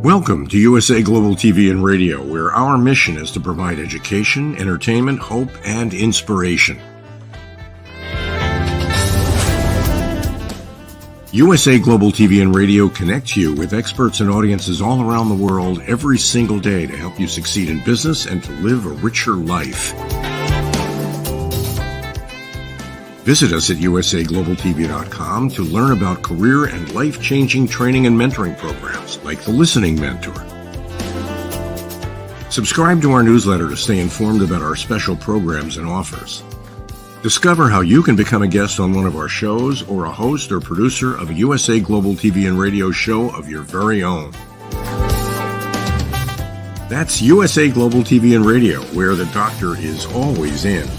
Welcome to USA Global TV and Radio, where our mission is to provide education, entertainment, hope, and inspiration. USA Global TV and Radio connects you with experts and audiences all around the world every single day to help you succeed in business and to live a richer life. Visit us at usaglobaltv.com to learn about career and life-changing training and mentoring programs like the Listening Mentor. Subscribe to our newsletter to stay informed about our special programs and offers. Discover how you can become a guest on one of our shows or a host or producer of a USA Global TV and Radio show of your very own. That's USA Global TV and Radio, where the doctor is always in.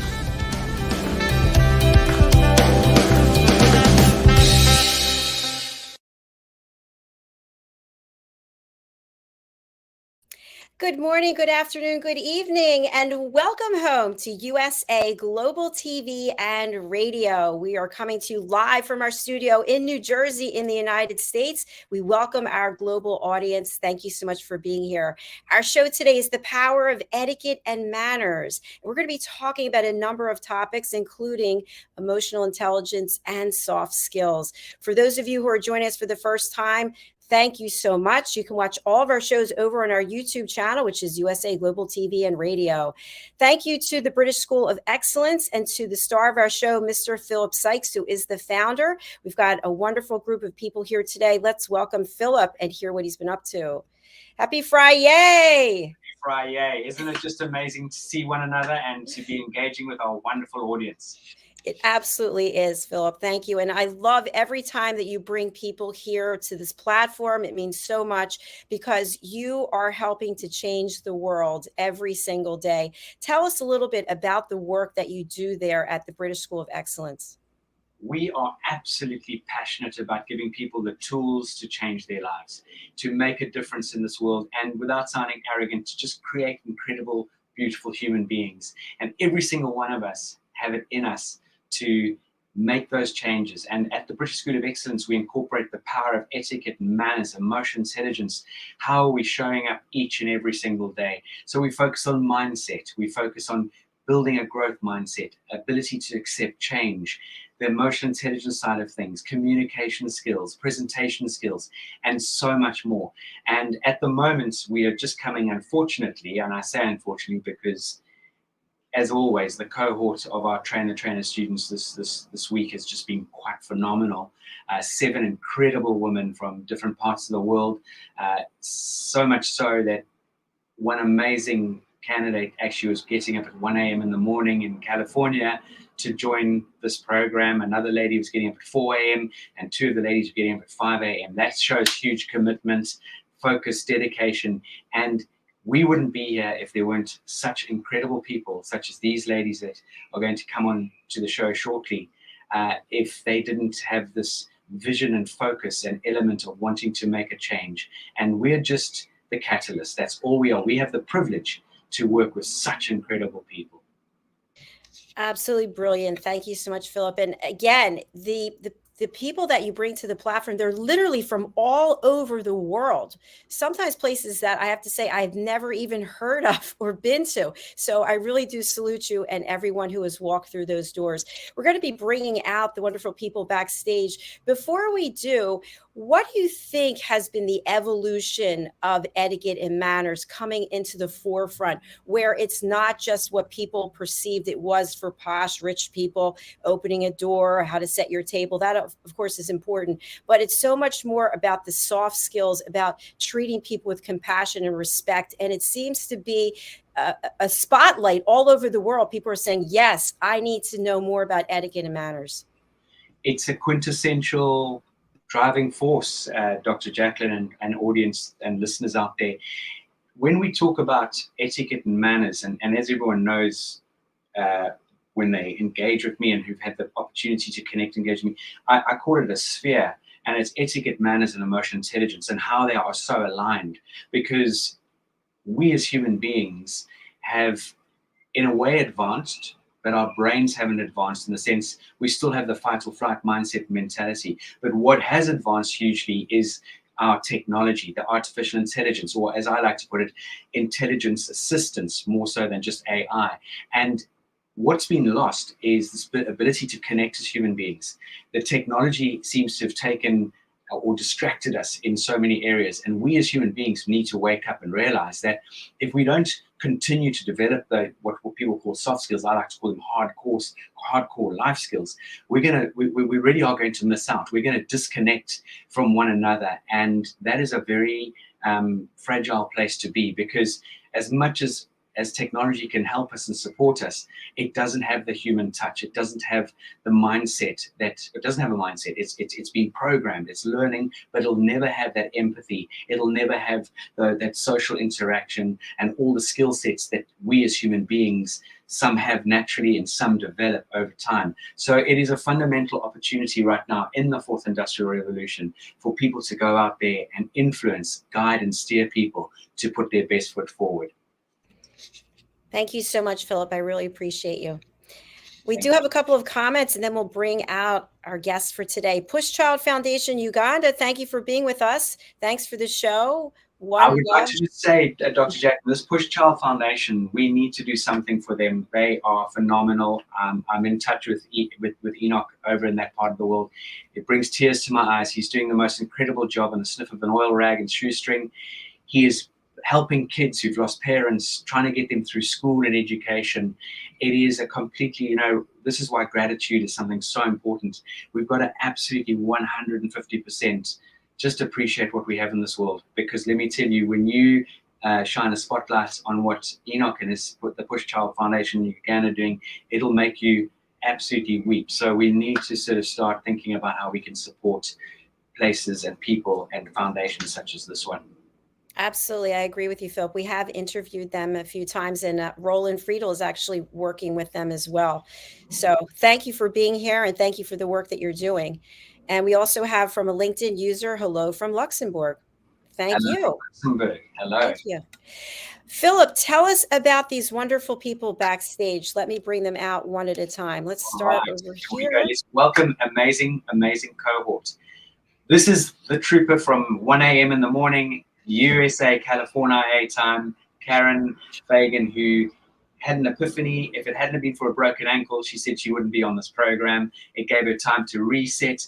Good morning, good afternoon, good evening, and welcome home to USA Global TV and Radio. We are coming to you live from our studio in New Jersey in the United States. We welcome our global audience. Thank you so much for being here. Our show today is The Power of Etiquette and Manners. We're going to be talking about a number of topics, including emotional intelligence and soft skills. For those of you who are joining us for the first time, thank you so much. You can watch all of our shows over on our YouTube channel, which is USA Global TV and Radio. Thank you to the British School of Excellence and to the star of our show, Mr. Philip Sykes, who is the founder. We've got a wonderful group of people here today. Let's welcome Philip and hear what he's been up to. Happy Friday! Happy Friday. Isn't it just amazing to see one another and to be engaging with our wonderful audience? It absolutely is, Philip. Thank you. And I love every time that you bring people here to this platform. It means so much because you are helping to change the world every single day. Tell us a little bit about the work that you do there at the British School of Excellence. We are absolutely passionate about giving people the tools to change their lives, to make a difference in this world, and without sounding arrogant, to just create incredible, beautiful human beings. And every single one of us have it in us to make those changes. And at the British School of Excellence, we incorporate the power of etiquette, manners, emotional intelligence. How are we showing up each and every single day? So we focus on mindset. We focus on building a growth mindset, ability to accept change, the emotional intelligence side of things, communication skills, presentation skills, and so much more. And at the moment, we are just coming, unfortunately, and I say unfortunately because as always, the cohort of our trainer students this week has just been quite phenomenal. 7 incredible women from different parts of the world. So much so that one amazing candidate actually was getting up at 1 a.m. in the morning in California to join this program. Another lady was getting up at 4 a.m. and 2 of the ladies were getting up at 5 a.m. That shows huge commitment, focus, dedication, and we wouldn't be here if there weren't such incredible people, such as these ladies that are going to come on to the show shortly, if they didn't have this vision and focus and element of wanting to make a change. And we're just the catalyst. That's all we are. We have the privilege to work with such incredible people. Absolutely brilliant. Thank you so much, Philip. And again, the people that you bring to the platform, they're literally from all over the world. Sometimes places that I have to say I've never even heard of or been to. So I really do salute you and everyone who has walked through those doors. We're going to be bringing out the wonderful people backstage. Before we do, what do you think has been the evolution of etiquette and manners coming into the forefront, where it's not just what people perceived it was for posh, rich people, opening a door, how to set your table? That, of course, is important, but it's so much more about the soft skills, about treating people with compassion and respect. And it seems to be a spotlight all over the world. People are saying, yes, I need to know more about etiquette and manners. It's a quintessential driving force, Dr. JACALYN and audience and listeners out there. When we talk about etiquette and manners, and as everyone knows, when they engage with me and who've had the opportunity to connect, engage with me, I call it a sphere, and it's etiquette, manners, and emotional intelligence, and how they are so aligned, because we as human beings have, in a way, advanced, but our brains haven't advanced in the sense we still have the fight or flight mindset mentality. But what has advanced hugely is our technology, the artificial intelligence, or as I like to put it, intelligence assistance, more so than just AI. And what's been lost is this ability to connect as human beings. The technology seems to have taken or distracted us in so many areas, and we as human beings need to wake up and realize that if we don't continue to develop what people call soft skills, I like to call them hardcore life skills, we really are going to miss out. We're going to disconnect from one another, and that is a very fragile place to be, because as much as technology can help us and support us, it doesn't have the human touch. It doesn't have the mindset It's been programmed, it's learning, but it'll never have that empathy. It'll never have that social interaction and all the skill sets that we as human beings, some have naturally and some develop over time. So it is a fundamental opportunity right now in the fourth industrial revolution for people to go out there and influence, guide, and steer people to put their best foot forward. Thank you so much, Philip. I really appreciate you. We do have a couple of comments, and then we'll bring out our guests for today. Push Child Foundation Uganda, thank you for being with us. Thanks for the show. I would like to just say, Dr. Jack, this Push Child Foundation, we need to do something for them. They are phenomenal. I'm in touch with Enoch over in that part of the world. It brings tears to my eyes. He's doing the most incredible job on the sniff of an oil rag and shoestring. He is helping kids who've lost parents, trying to get them through school and education. It is a completely, this is why gratitude is something so important. We've got to absolutely 150% just appreciate what we have in this world. Because let me tell you, when you shine a spotlight on what Enoch and the Push Child Foundation Uganda are doing, it'll make you absolutely weep. So we need to sort of start thinking about how we can support places and people and foundations such as this one. Absolutely. I agree with you, Philip. We have interviewed them a few times, and Roland Friedel is actually working with them as well. So thank you for being here, and thank you for the work that you're doing. And we also have from a LinkedIn user, hello from Luxembourg. Thank you. Luxembourg. Hello. Thank you. Philip, tell us about these wonderful people backstage. Let me bring them out one at a time. Let's start over here. Let's welcome amazing cohort. This is the trooper from 1 a.m. in the morning, USA, California time, Karen Fagan, who had an epiphany. If it hadn't been for a broken ankle, she said she wouldn't be on this program. It gave her time to reset.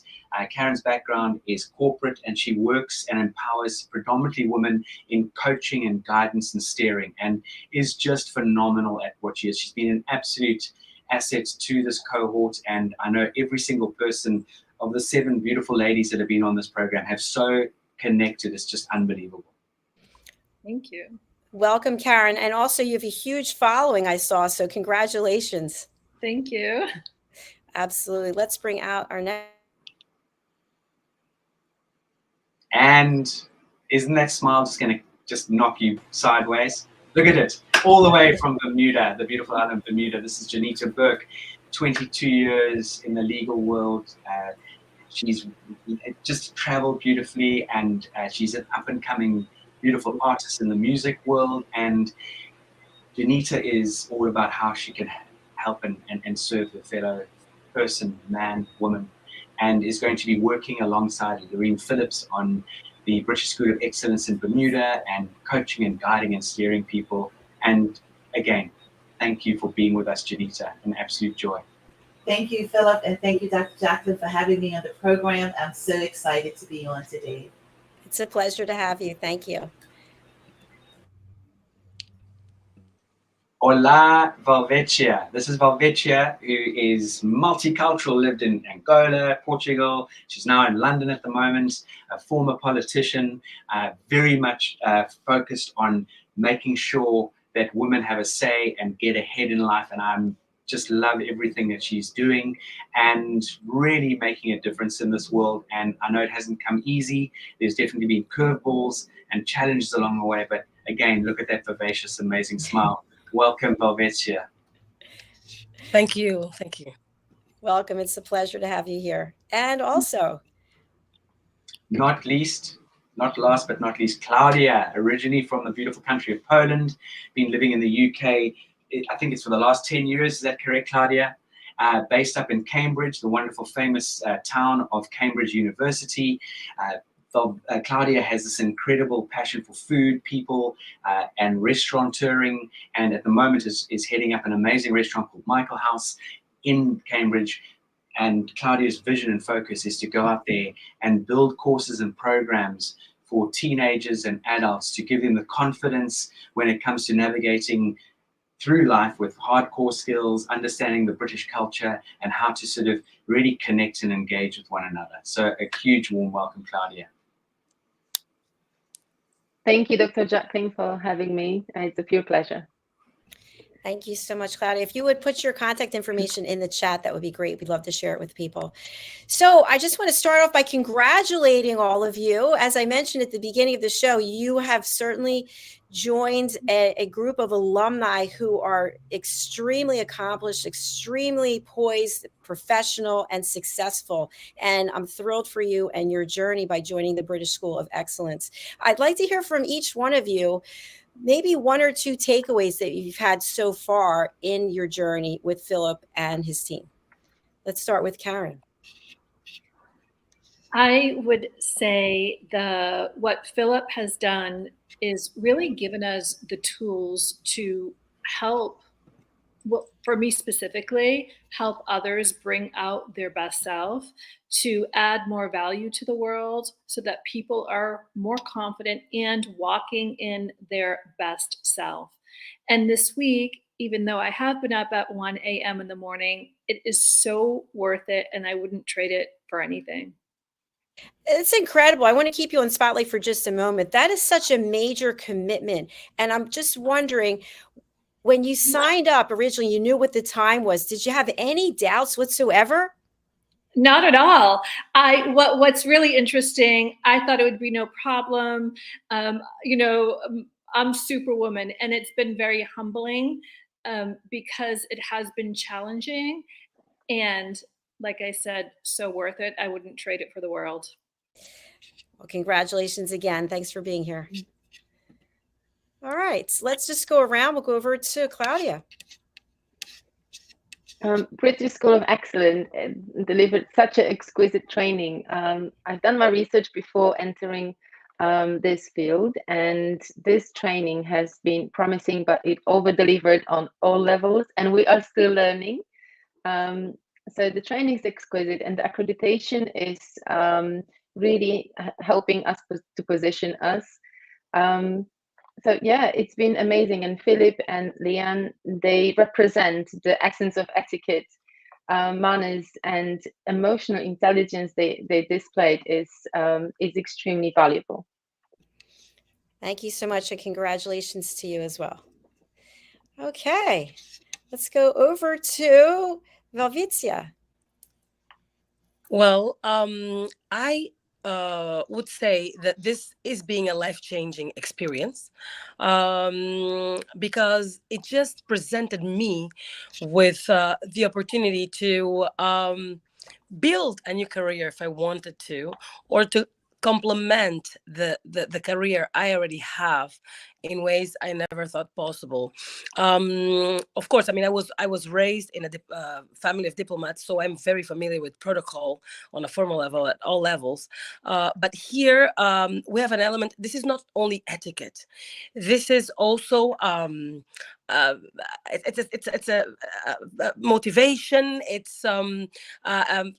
Karen's background is corporate, and she works and empowers predominantly women in coaching and guidance and steering, and is just phenomenal at what she is. She's been an absolute asset to this cohort, and I know every single person of the 7 beautiful ladies that have been on this program have so connected. It's just unbelievable. Thank you. Welcome, Karen. And also you have a huge following, I saw, so congratulations. Thank you. Absolutely. Let's bring out our next. And isn't that smile just going to just knock you sideways? Look at it, all the way from Bermuda, the beautiful island of Bermuda. This is Janita Burke, 22 years in the legal world. She's just traveled beautifully, and she's an up-and-coming beautiful artist in the music world. And Janita is all about how she can help and serve the fellow person, man, woman, and is going to be working alongside Lorraine Phillips on the British School of Excellence in Bermuda, and coaching and guiding and steering people. And again, thank you for being with us, Janita. An absolute joy. Thank you, Philip, and thank you, Dr. Jacqueline, for having me on the program. I'm so excited to be on today. It's a pleasure to have you. Thank you. Hola, Valvetia. This is Valvetia, who is multicultural, lived in Angola, Portugal. She's now in London at the moment, a former politician, very much focused on making sure that women have a say and get ahead in life. And I'm just love everything that she's doing and really making a difference in this world. And I know it hasn't come easy. There's definitely been curveballs and challenges along the way. But again, look at that vivacious, amazing smile. Welcome, Valvetia. Thank you. Thank you. Welcome. It's a pleasure to have you here. And also, not last but not least, Claudia, originally from the beautiful country of Poland, been living in the UK, I think it's for the last 10 years. Is that correct, Claudia? Based up in Cambridge, the wonderful famous town of Cambridge University. Claudia has this incredible passion for food, people, and restaurateuring, and at the moment is heading up an amazing restaurant called Michael House in Cambridge. And Claudia's vision and focus is to go out there and build courses and programs for teenagers and adults to give them the confidence when it comes to navigating through life with hardcore skills, understanding the British culture, and how to sort of really connect and engage with one another. So a huge warm welcome, Claudia. Thank you, Dr. JACALYN, for having me. It's a pure pleasure. Thank you so much, Claudia. If you would put your contact information in the chat, that would be great. We'd love to share it with people. So I just want to start off by congratulating all of you. As I mentioned at the beginning of the show, you have certainly joined a group of alumni who are extremely accomplished, extremely poised, professional, and successful. And I'm thrilled for you and your journey by joining the British School of Excellence. I'd like to hear from each one of you, maybe one or two takeaways that you've had so far in your journey with Philip and his team. Let's start with Karen. I would say what Philip has done is really given us the tools to help, well, for me specifically, help others bring out their best self, to add more value to the world so that people are more confident and walking in their best self. And this week, even though I have been up at 1 a.m. in the morning, it is so worth it, and I wouldn't trade it for anything. It's incredible. I want to keep you on spotlight for just a moment. That is such a major commitment. And I'm just wondering, when you signed up originally, you knew what the time was. Did you have any doubts whatsoever? Not at all. What's really interesting, I thought it would be no problem. You know, I'm Superwoman, and it's been very humbling because it has been challenging. And like I said, so worth it. I wouldn't trade it for the world. Well, congratulations again. Thanks for being here. All right, so let's just go around. We'll go over to Claudia. British School of Excellence delivered such an exquisite training. I've done my research before entering this field, and this training has been promising, but it over-delivered on all levels, and we are still learning. So the training is exquisite, and the accreditation is really helping us to position us. So yeah, it's been amazing. And Philip and Leanne, they represent the essence of etiquette, manners, and emotional intelligence they displayed is extremely valuable. Thank you so much, and congratulations to you as well. Okay, let's go over to Velvitia. Well, I would say that this is being a life-changing experience because it just presented me with the opportunity to build a new career if I wanted to, or to complement the career I already have in ways I never thought possible. Of course, I mean, I was raised in a family of diplomats, so I'm very familiar with protocol on a formal level at all levels. But here we have an element. This is not only etiquette. This is also it's a motivation. It's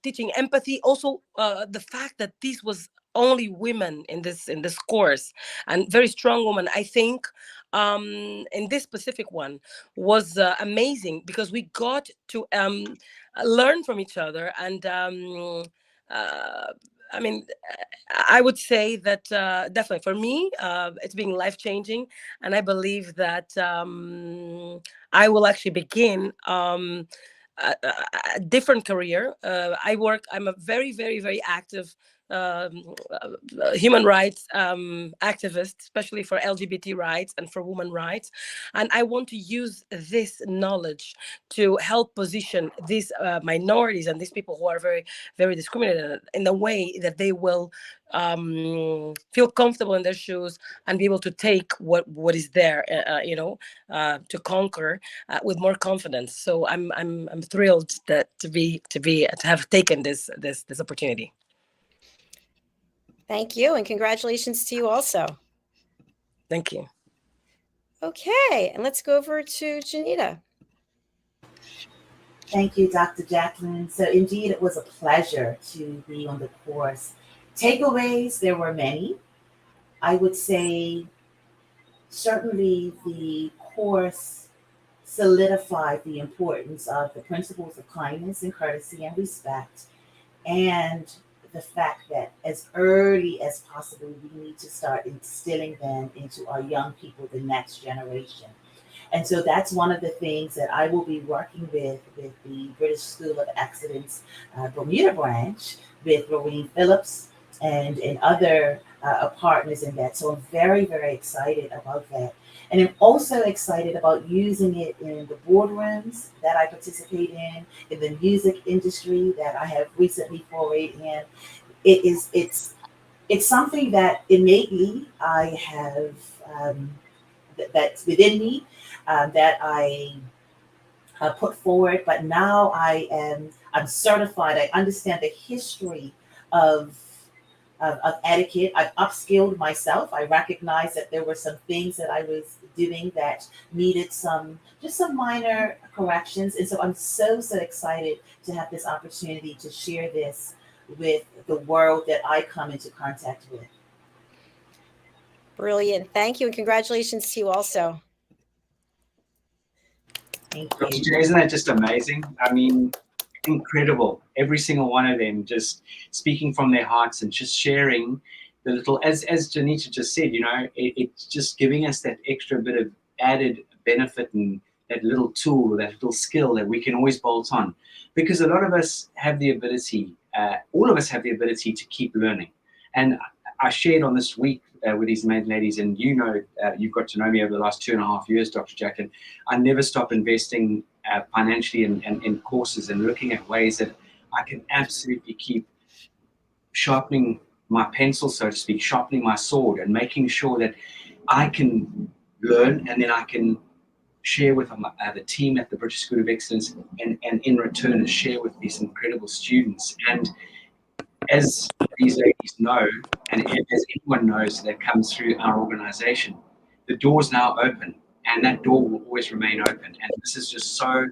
teaching empathy. Also, the fact that this was only women in this course, and very strong women. I think in this specific one was amazing because we got to learn from each other. And I mean, I would say that definitely for me, it's been life-changing. And I believe that I will actually begin a different career. I'm a very, very, very active human rights activist, especially for LGBT rights and for women rights. And I want to use this knowledge to help position these minorities and these people who are very, very discriminated in a way that they will feel comfortable in their shoes and be able to take what is there, to conquer with more confidence. So I'm thrilled that to have taken this opportunity. Thank you. And congratulations to you also. Thank you. Okay. And let's go over to Janita. Thank you, Dr. JACALYN. So indeed, it was a pleasure to be on the course. Takeaways, there were many. I would say certainly the course solidified the importance of the principles of kindness and courtesy and respect, and the fact that as early as possible, we need to start instilling them into our young people, the next generation. And so that's one of the things that I will be working with the British School of Excellence Bermuda branch, with Lorraine Phillips and other partners in that. So I'm very, very excited about that. And I'm also excited about using it in the boardrooms that I participate in the music industry that I have recently forayed in. It's something that innately I have that's within me, that I put forward, but now I'm certified. I understand the history of etiquette. I've upskilled myself. I recognize that there were some things that I was doing that needed just some minor corrections. And so I'm so excited to have this opportunity to share this with the world that I come into contact with. Brilliant. Thank you. And congratulations to you also. Thank Dr. you. Jay, isn't that just amazing? I mean, incredible. Every single one of them just speaking from their hearts and just sharing the little, as Janita just said, you know, it's just giving us that extra bit of added benefit and that little tool, that little skill that we can always bolt on. Because a lot of us have the ability, all of us have the ability to keep learning. And I shared on this week with these amazing ladies, and you know, you've got to know me over the last 2.5 years, Dr. JACALYN. I never stop investing financially in courses and looking at ways that I can absolutely keep sharpening my pencil, so to speak, sharpening my sword, and making sure that I can learn and then I can share with the team at the British School of Excellence, and in return share with these incredible students. And as these ladies know, and as anyone knows that comes through our organization, the door is now open, and that door will always remain open. And this is just so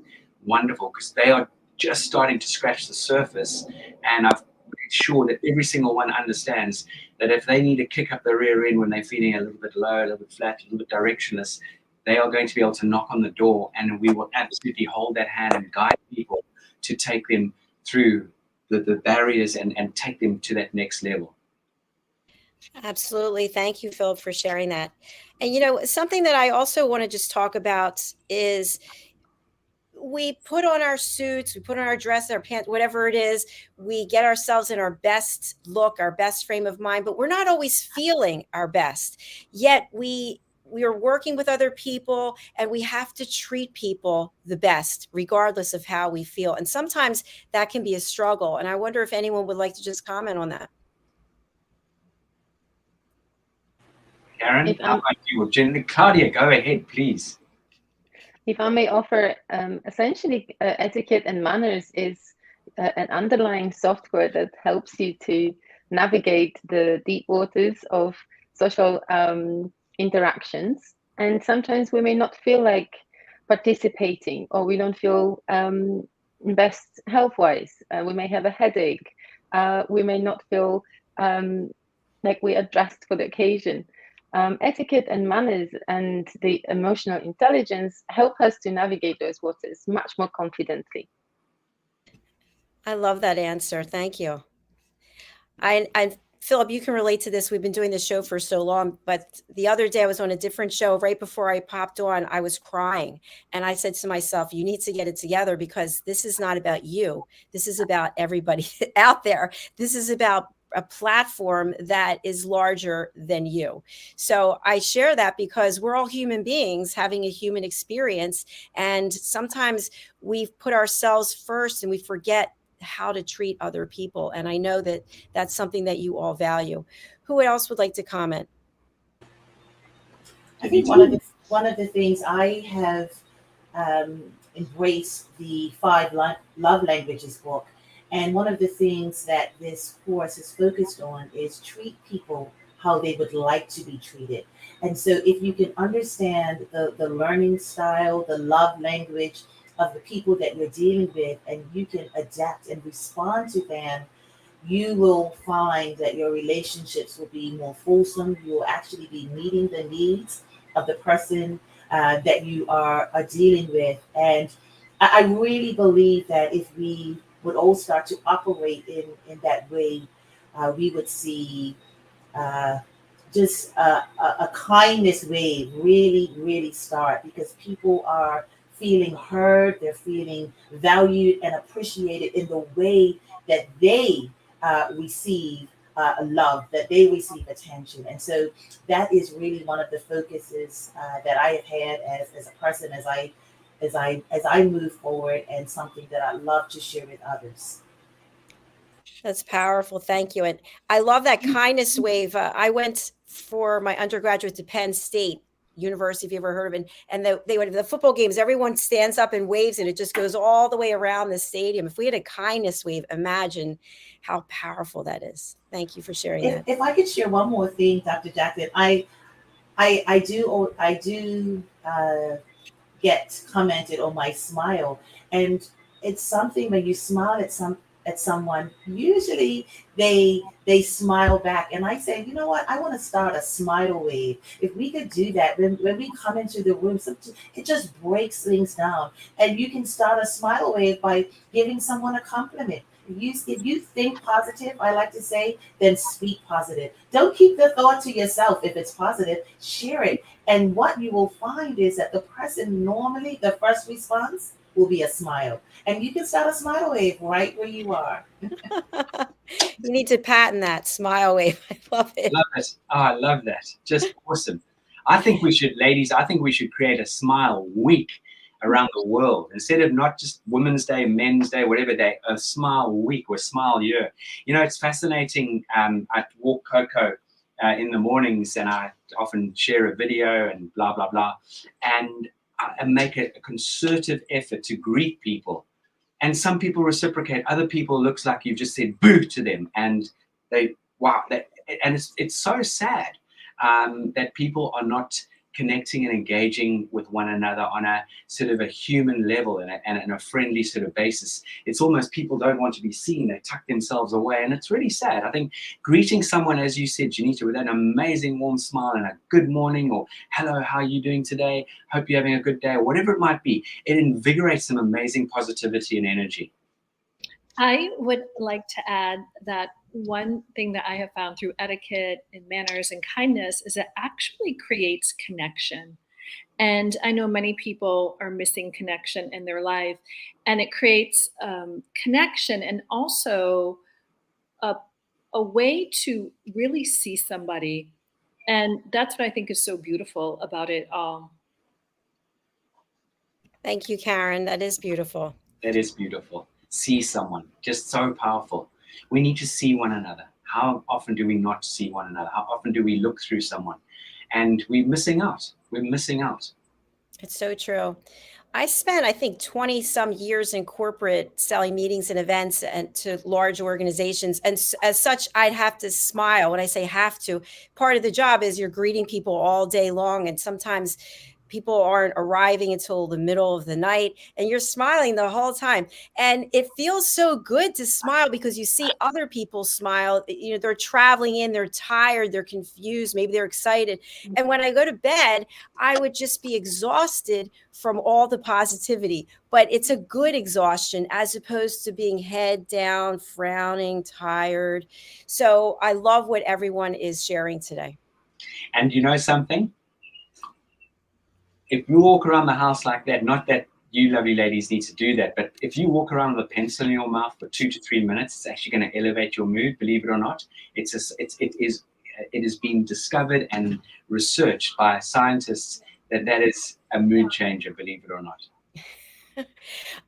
wonderful because they are just starting to scratch the surface. And I've made sure that every single one understands that if they need to kick up the rear end when they're feeling a little bit low, a little bit flat, a little bit directionless, they are going to be able to knock on the door, and we will absolutely hold that hand and guide people to take them through the barriers and take them to that next level. Absolutely. Thank you, Philip, for sharing that. And, you know, something that I also want to just talk about is we put on our suits, we put on our dress, our pants, whatever it is, we get ourselves in our best look, our best frame of mind, but we're not always feeling our best. Yet we are working with other people, and we have to treat people the best, regardless of how we feel. And sometimes that can be a struggle. And I wonder if anyone would like to just comment on that. Karen, how about you? Claudia, go ahead, please. If I may offer, essentially, etiquette and manners is an underlying software that helps you to navigate the deep waters of social interactions. And sometimes we may not feel like participating, or we don't feel best health-wise. We may have a headache. We may not feel like we are dressed for the occasion. Etiquette and manners and the emotional intelligence help us to navigate those waters much more confidently. I love that answer. Thank you. Philip, you can relate to this. We've been doing this show for so long, but the other day I was on a different show. Right before I popped on, I was crying. And I said to myself, you need to get it together, because this is not about you. This is about everybody out there. This is about a platform that is larger than you. So I share that because we're all human beings having a human experience. And sometimes we put ourselves first and we forget how to treat other people. And I know that that's something that you all value. Who else would like to comment? I think one of the things I have embraced the 5 Love Languages book, And one of the things that this course is focused on is treat people how they would like to be treated. And so if you can understand the learning style, the love language of the people that you're dealing with, and you can adapt and respond to them, you will find that your relationships will be more fulsome. You will actually be meeting the needs of the person that you are dealing with. And I really believe that if we would all start to operate in that way, we would see just a kindness wave really start, because people are feeling heard, they're feeling valued and appreciated in the way that they receive love, that they receive attention. And so that is really one of the focuses that I have had as a person, as I move forward, and something that I love to share with others. That's powerful. Thank you. And I love that kindness wave. I went for my undergraduate to Penn State University, if you ever heard of it. And they would have the football games, everyone stands up and waves, and it just goes all the way around the stadium. If we had a kindness wave, imagine how powerful that is. Thank you for sharing that. If I could share one more thing, Dr. Jacqueline, I do get commented on my smile, and it's something when you smile at someone, usually they smile back, and I say, you know what, I want to start a smile wave. If we could do that, when we come into the room, it just breaks things down, and you can start a smile wave by giving someone a compliment. If you think positive, I like to say, then speak positive. Don't keep the thought to yourself. If it's positive, share it. And what you will find is that the person, normally the first response will be a smile. And you can start a smile wave right where you are. You need to patent that smile wave. I love it. Love it. Oh, I love that. Just awesome. I think we should, ladies, create a smile week around the world, instead of not just Women's Day, Men's Day, whatever day, a smile week or smile year. You know, it's fascinating. I walk Coco in the mornings, and I often share a video and blah, blah, blah. And I make a concerted effort to greet people. And some people reciprocate. Other people, looks like you've just said boo to them. And it's so sad that people are not connecting and engaging with one another on a sort of a human level and a friendly sort of basis. It's almost people don't want to be seen. They tuck themselves away, and it's really sad. I think greeting someone, as you said, Janita, with an amazing warm smile and a good morning, or hello, how are you doing today? Hope you're having a good day, or whatever it might be. It invigorates some amazing positivity and energy. I would like to add that one thing that I have found through etiquette and manners and kindness is it actually creates connection. And I know many people are missing connection in their life, and it creates connection, and also a way to really see somebody. And that's what I think is so beautiful about it all. Thank you, Karen. That is beautiful. That is beautiful. See someone, just so powerful. We need to see one another. How often do we not see one another? How often do we look through someone? And we're missing out. We're missing out. It's so true. I spent, I think, 20 some years in corporate selling meetings and events and to large organizations. And as such, I'd have to smile. When I say have to, part of the job is you're greeting people all day long. And sometimes people aren't arriving until the middle of the night, and you're smiling the whole time. And it feels so good to smile because you see other people smile. You know, they're traveling in, they're tired, they're confused, maybe they're excited. And when I go to bed, I would just be exhausted from all the positivity. But it's a good exhaustion as opposed to being head down, frowning, tired. So I love what everyone is sharing today. And you know something? If you walk around the house like that, not that you lovely ladies need to do that, but if you walk around with a pencil in your mouth for 2 to 3 minutes, it's actually going to elevate your mood, believe it or not. It has been discovered and researched by scientists that is a mood changer, believe it or not.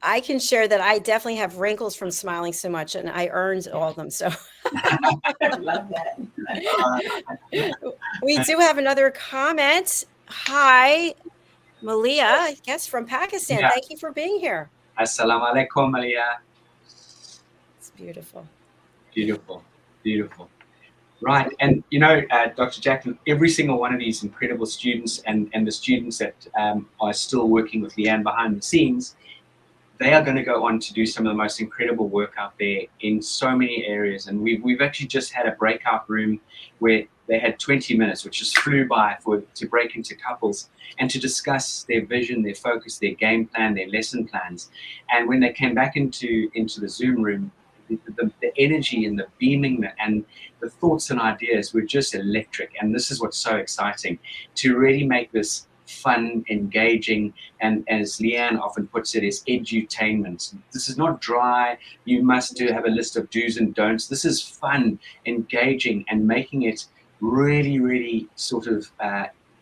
I can share that I definitely have wrinkles from smiling so much, and I earned all of them. So I love that. We do have another comment. Hi, Malia, I guess from Pakistan. Yeah. Thank you for being here. Assalamu alaikum, Malia. Beautiful. Beautiful, beautiful. Right, and Dr. JACALYN, every single one of these incredible students and the students that are still working with Leanne behind the scenes, they are going to go on to do some of the most incredible work out there in so many areas. And we've actually just had a breakout room where they had 20 minutes, which just flew by, to break into couples and to discuss their vision, their focus, their game plan, their lesson plans. And when they came back into the Zoom room, the energy and the beaming and the thoughts and ideas were just electric. And this is what's so exciting, to really make this fun, engaging, and as Leanne often puts it, is edutainment. This is not dry, you must have a list of do's and don'ts. This is fun, engaging, and making it really, really sort of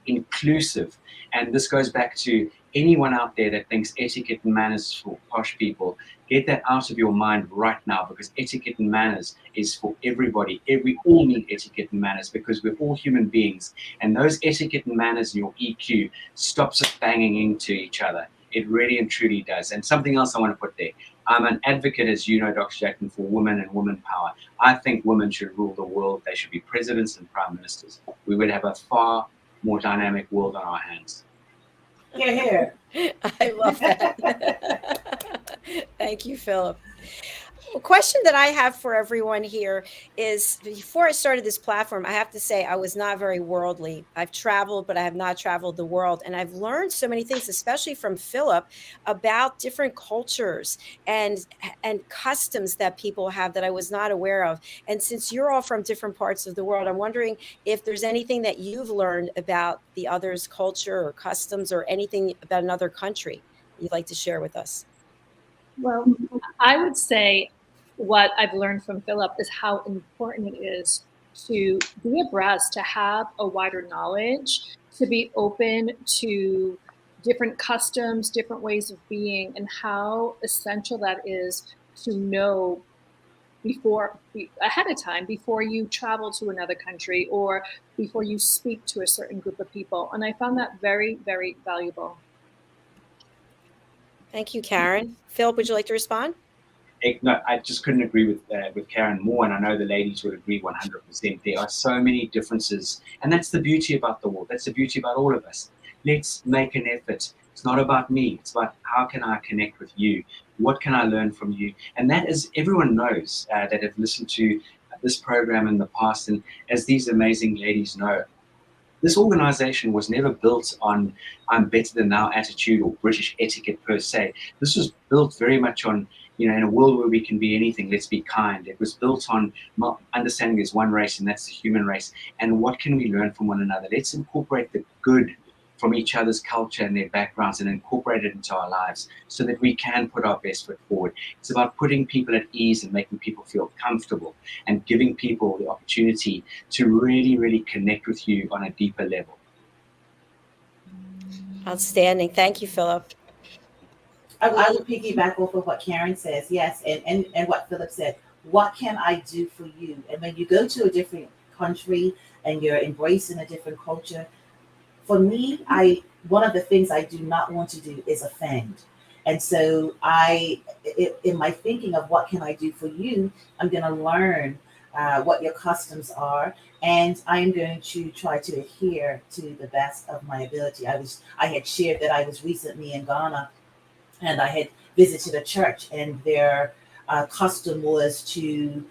inclusive. And this goes back to anyone out there that thinks etiquette and manners for posh people. Get that out of your mind right now, because etiquette and manners is for everybody. We all need etiquette and manners because we're all human beings. And those etiquette and manners in your EQ stops us banging into each other. It really and truly does. And something else I want to put there. I'm an advocate, as you know, Dr. JACALYN, for women and women power. I think women should rule the world. They should be presidents and prime ministers. We would have a far more dynamic world on our hands. Here, here. I love that. Thank you, Philip. A question that I have for everyone here is, before I started this platform, I have to say I was not very worldly. I've traveled, but I have not traveled the world. And I've learned so many things, especially from Philip, about different cultures and customs that people have that I was not aware of. And since you're all from different parts of the world, I'm wondering if there's anything that you've learned about the other's culture or customs or anything about another country you'd like to share with us. Well, I would say what I've learned from Philip is how important it is to be abreast, to have a wider knowledge, to be open to different customs, different ways of being, and how essential that is to know ahead of time, before you travel to another country or before you speak to a certain group of people. And I found that very, very valuable. Thank you, Karen. Philip, would you like to respond? No, I just couldn't agree with Karen more, and I know the ladies would agree 100%. There are so many differences, and that's the beauty about the world. That's the beauty about all of us. Let's make an effort. It's not about me. It's about how can I connect with you? What can I learn from you? And that is, everyone knows that have listened to this program in the past, and as these amazing ladies know, this organization was never built on I'm better than thou attitude or British etiquette per se. This was built very much on, in a world where we can be anything, let's be kind. It was built on understanding there's one race, and that's the human race. And what can we learn from one another? Let's incorporate the good from each other's culture and their backgrounds and incorporate it into our lives so that we can put our best foot forward. It's about putting people at ease and making people feel comfortable and giving people the opportunity to really, really connect with you on a deeper level. Outstanding. Thank you, Philip. I would piggyback off of what Karen says, yes, and what Philip said. What can I do for you? And when you go to a different country and you're embracing a different culture, for me, one of the things I do not want to do is offend. And so in my thinking of what can I do for you, I'm going to learn what your customs are, and I'm going to try to adhere to the best of my ability. I had shared that I was recently in Ghana, and I had visited a church, and their custom was to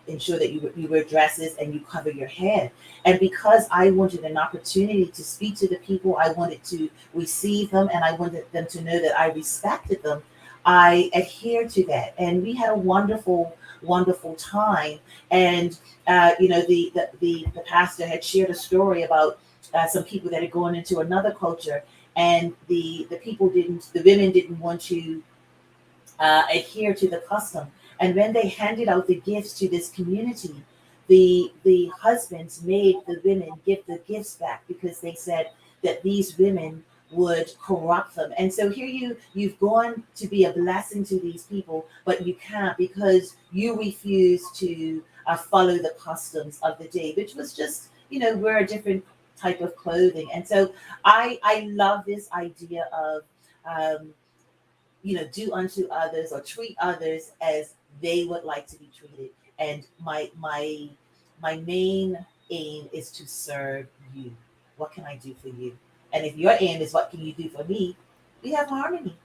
ensure that you wear dresses and you cover your head. And because I wanted an opportunity to speak to the people, I wanted to receive them, and I wanted them to know that I respected them, I adhered to that. And we had a wonderful, wonderful time. And the pastor had shared a story about some people that had gone into another culture, and the women didn't want to adhere to the custom. And when they handed out the gifts to this community, the husbands made the women give the gifts back because they said that these women would corrupt them. And so here you've gone to be a blessing to these people, but you can't because you refuse to follow the customs of the day, which was just, wear a different type of clothing. And so I love this idea of, do unto others or treat others as they would like to be treated. And my main aim is to serve you. What can I do for you? And if your aim is what can you do for me, we have harmony.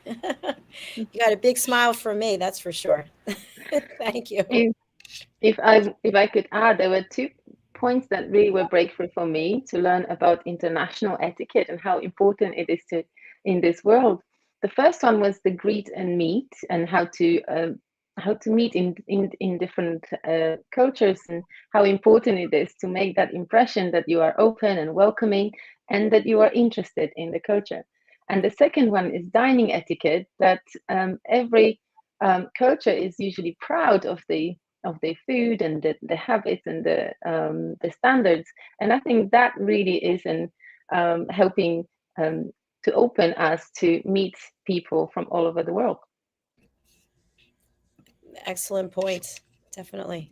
You got a big smile from me, that's for sure. Thank you. If I could add, there were 2 points that really were breakthrough for me to learn about international etiquette and how important it is to in this world. The first one was the greet and meet, and how to meet in different cultures, and how important it is to make that impression that you are open and welcoming and that you are interested in the culture. And the second one is dining etiquette, that every culture is usually proud of their food and the habits and the standards. And I think that really is helping to open us to meet people from all over the world. Excellent point. Definitely.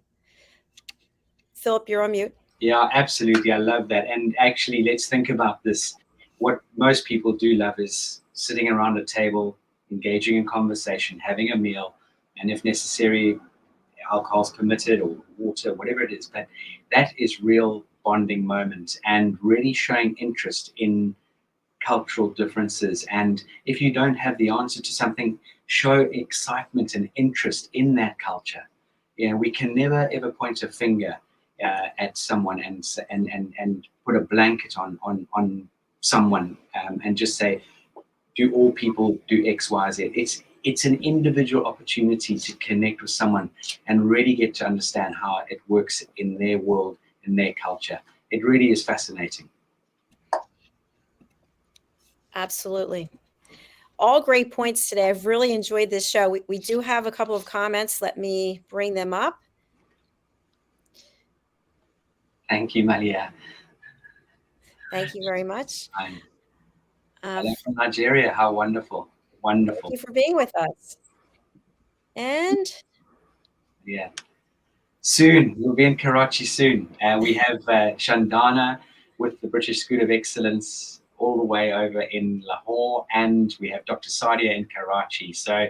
Philip, you're on mute. Yeah, absolutely. I love that. And actually, let's think about this. What most people do love is sitting around a table, engaging in conversation, having a meal, and if necessary, alcohol's permitted or water, whatever it is. But that is real bonding moment and really showing interest in cultural differences. And if you don't have the answer to something, show excitement and interest in that culture. You know, we can never ever point a finger at someone and put a blanket on someone and just say, do all people do X, Y, Z? It's an individual opportunity to connect with someone and really get to understand how it works in their world, in their culture. It really is fascinating. Absolutely. All great points today. I've really enjoyed this show. We do have a couple of comments. Let me bring them up. Thank you, Malia. Thank you very much. I'm from Nigeria. How wonderful. Wonderful. Thank you for being with us. And yeah, soon we'll be in Karachi soon. We have Shandana with the British School of Excellence all the way over in Lahore, and we have Dr. Sadia in Karachi. So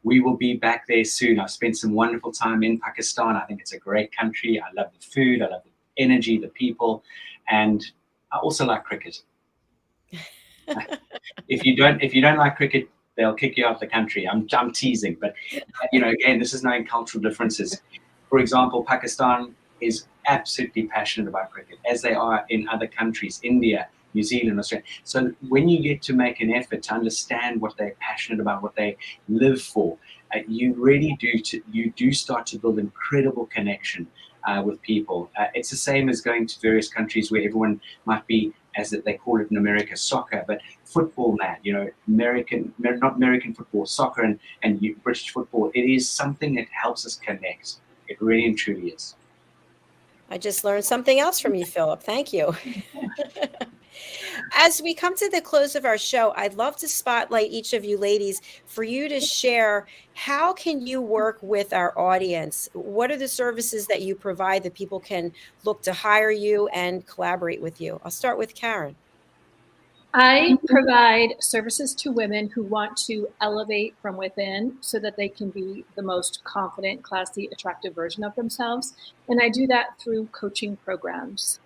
we will be back there soon. I've spent some wonderful time in Pakistan. I think it's a great country. I love the food. I love the energy, the people, and I also like cricket. If you don't like cricket, they'll kick you out of the country. I'm teasing, but you know, again, this is knowing cultural differences. For example, Pakistan is absolutely passionate about cricket, as they are in other countries, India, New Zealand, Australia. So when you get to make an effort to understand what they're passionate about, what they live for, you really do start to build incredible connection with people. It's the same as going to various countries where everyone might be, as they call it in America, soccer, but football, man, you know, not American football, soccer and British football. It is something that helps us connect. It really and truly is. I just learned something else from you, Philip. Thank you. As we come to the close of our show, I'd love to spotlight each of you ladies for you to share how can you work with our audience? What are the services that you provide that people can look to hire you and collaborate with you? I'll start with Karen. I provide services to women who want to elevate from within so that they can be the most confident, classy, attractive version of themselves. And I do that through coaching programs.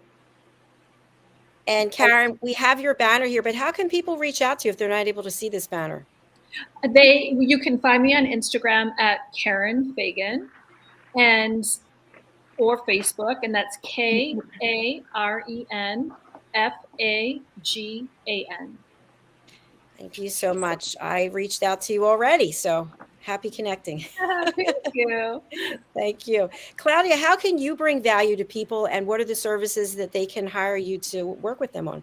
And Karen, we have your banner here, but how can people reach out to you if they're not able to see this banner? You can find me on Instagram at Karen Fagan or Facebook, and that's KAREN FAGAN. Thank you so much. I reached out to you already, so happy connecting. Thank you. Thank you. Claudia, how can you bring value to people, and what are the services that they can hire you to work with them on?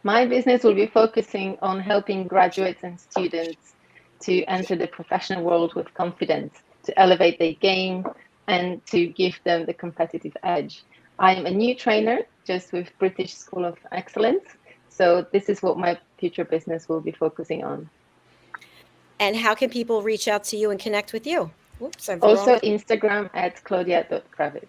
My business will be focusing on helping graduates and students to enter the professional world with confidence, to elevate their game, and to give them the competitive edge. I am a new trainer just with British School of Excellence. So this is what my future business will be focusing on. And how can people reach out to you and connect with you? Oops, also Instagram at claudia.kravitz.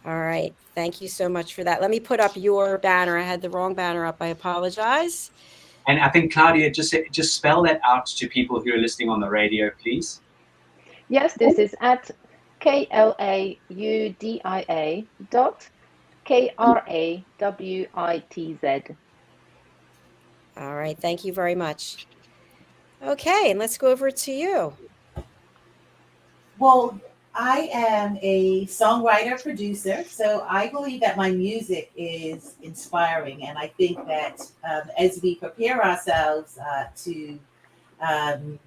All right. Thank you so much for that. Let me put up your banner. I had the wrong banner up. I apologize. And I think, Claudia, just spell that out to people who are listening on the radio, please. Yes, this is at KLAUDIA.KRAWITZ. All right. Thank you very much. Okay. And let's go over to you. Well, I am a songwriter, producer, so I believe that my music is inspiring. And I think that as we prepare ourselves to um,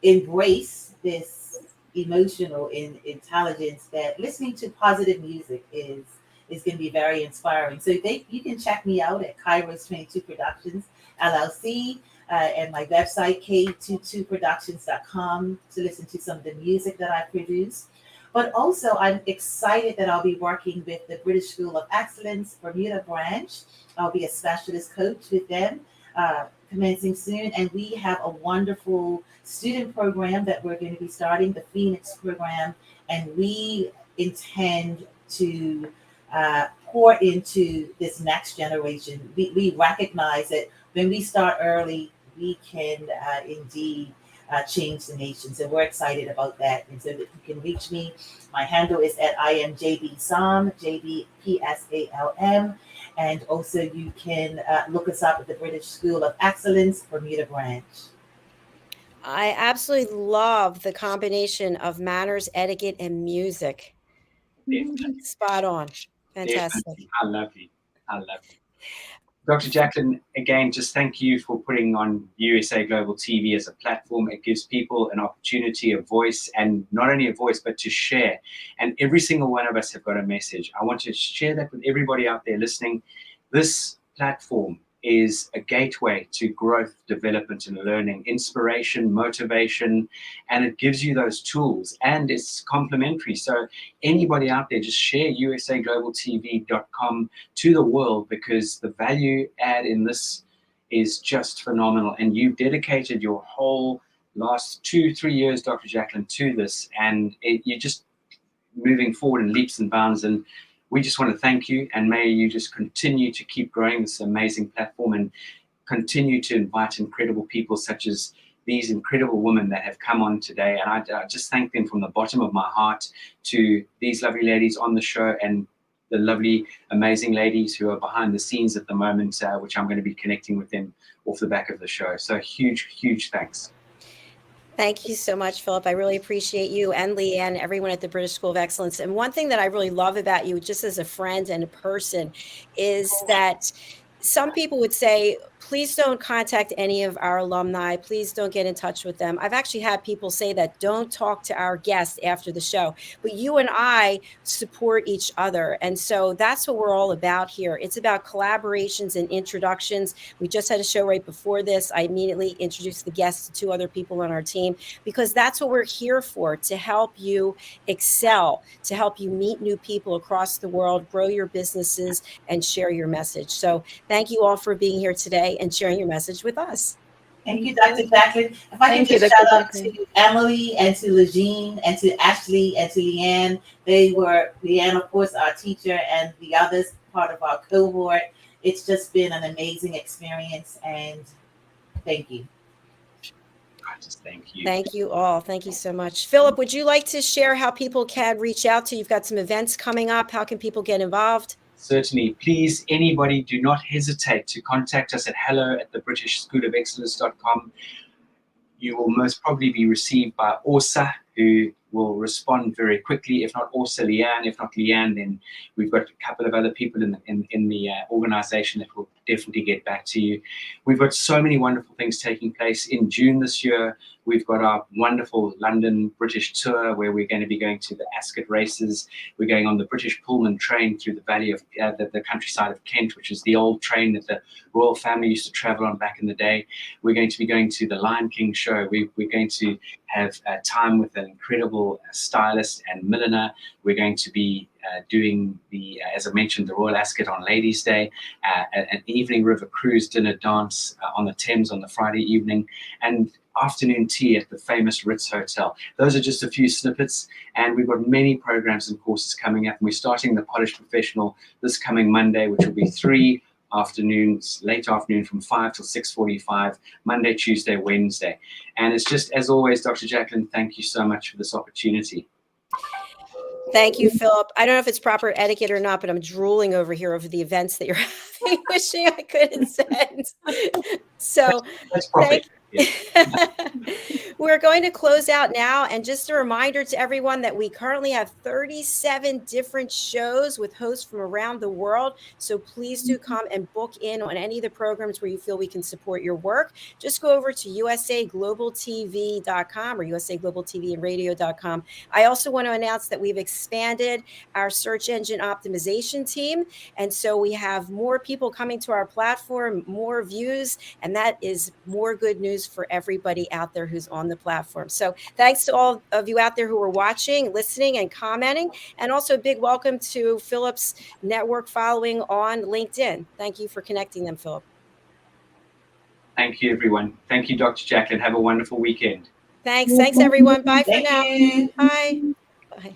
embrace this emotional intelligence, that listening to positive music is going to be very inspiring. So you can check me out at Kairos 22 Productions LLC and my website k22productions.com to listen to some of the music that I produce. But also, I'm excited that I'll be working with the British School of Excellence Bermuda branch. I'll be a specialist coach with them. Commencing soon, and we have a wonderful student program that we're going to be starting, the Phoenix program, and we intend to pour into this next generation. We recognize that when we start early, we can indeed change the nation. So we're excited about that. And so that you can reach me. My handle is at IamJBPsalm, JBPSALM. And also you can look us up at the British School of Excellence, Bermuda branch. I absolutely love the combination of manners, etiquette, and music. Definitely. Spot on. Fantastic. Definitely. How lovely. How lovely. Dr. JACALYN, again, just thank you for putting on USA Global TV as a platform. It gives people an opportunity, a voice, and not only a voice, but to share. And every single one of us have got a message. I want to share that with everybody out there listening. This platform is a gateway to growth, development, and learning, inspiration, motivation, and it gives you those tools, and it's complimentary. So anybody out there, just share usaglobaltv.com to the world, because the value add in this is just phenomenal. And you've dedicated your whole last 2-3 years, Dr. JACALYN, to this, and you're just moving forward in leaps and bounds. And we just want to thank you, and may you just continue to keep growing this amazing platform and continue to invite incredible people such as these incredible women that have come on today. And I just thank them from the bottom of my heart, to these lovely ladies on the show and the lovely, amazing ladies who are behind the scenes at the moment, which I'm going to be connecting with them off the back of the show. So huge, huge thanks. Thank you so much, Philip. I really appreciate you and Leanne, everyone at the British School of Excellence. And one thing that I really love about you, just as a friend and a person, is that some people would say, please don't contact any of our alumni. Please don't get in touch with them. I've actually had people say that, don't talk to our guests after the show. But you and I support each other. And so that's what we're all about here. It's about collaborations and introductions. We just had a show right before this. I immediately introduced the guests to 2 other people on our team, because that's what we're here for, to help you excel, to help you meet new people across the world, grow your businesses, and share your message. So thank you all for being here today and sharing your message with us. Thank you, Dr. JACALYN. If I can just shout out to Emily and to Legine and to Ashley and to Leanne. Leanne, of course, our teacher, and the others part of our cohort. It's just been an amazing experience, and thank you. Thank you. Thank you all. Thank you so much. Philip, would you like to share how people can reach out to you? You've got some events coming up. How can people get involved? Certainly. Please, anybody, do not hesitate to contact us at hello@thebritishschoolofexcellence.com. You will most probably be received by Orsa, who will respond very quickly. If not Orsa, Leanne. If not Leanne, then we've got a couple of other people in the organization that will definitely get back to you. We've got so many wonderful things taking place. In June this year, we've got our wonderful London British tour, where we're going to be going to the Ascot races. We're going on the British Pullman train through the valley of the countryside of Kent, which is the old train that the royal family used to travel on back in the day. We're going to be going to the Lion King show. We're going to have time with an incredible stylist and milliner. We're going to be doing the, as I mentioned, the Royal Ascot on Ladies' Day, an evening river cruise dinner dance on the Thames on the Friday evening, and afternoon tea at the famous Ritz Hotel. Those are just a few snippets, and we've got many programs and courses coming up. And we're starting the Polished Professional this coming Monday, which will be 3 afternoons, late afternoon from 5 till 6:45, Monday, Tuesday, Wednesday. And it's just, as always, Dr. JACALYN, thank you so much for this opportunity. Thank you, Philip. I don't know if it's proper etiquette or not, but I'm drooling over here over the events that you're having, wishing I couldn't send. So That's proper. we're going to close out now. And just a reminder to everyone that we currently have 37 different shows with hosts from around the world. So please do come and book in on any of the programs where you feel we can support your work. Just go over to usaglobaltv.com or usaglobaltvandradio.com. I also want to announce that we've expanded our search engine optimization team. And so we have more people coming to our platform, more views, and that is more good news for everybody out there who's on the platform. So thanks to all of you out there who are watching, listening, and commenting. And also a big welcome to Philip's network following on LinkedIn. Thank you for connecting them, Philip. Thank you, everyone. Thank you, Dr. JACALYN. Have a wonderful weekend. Thanks. Thanks, everyone. Bye for now. Thank you. Bye. Bye.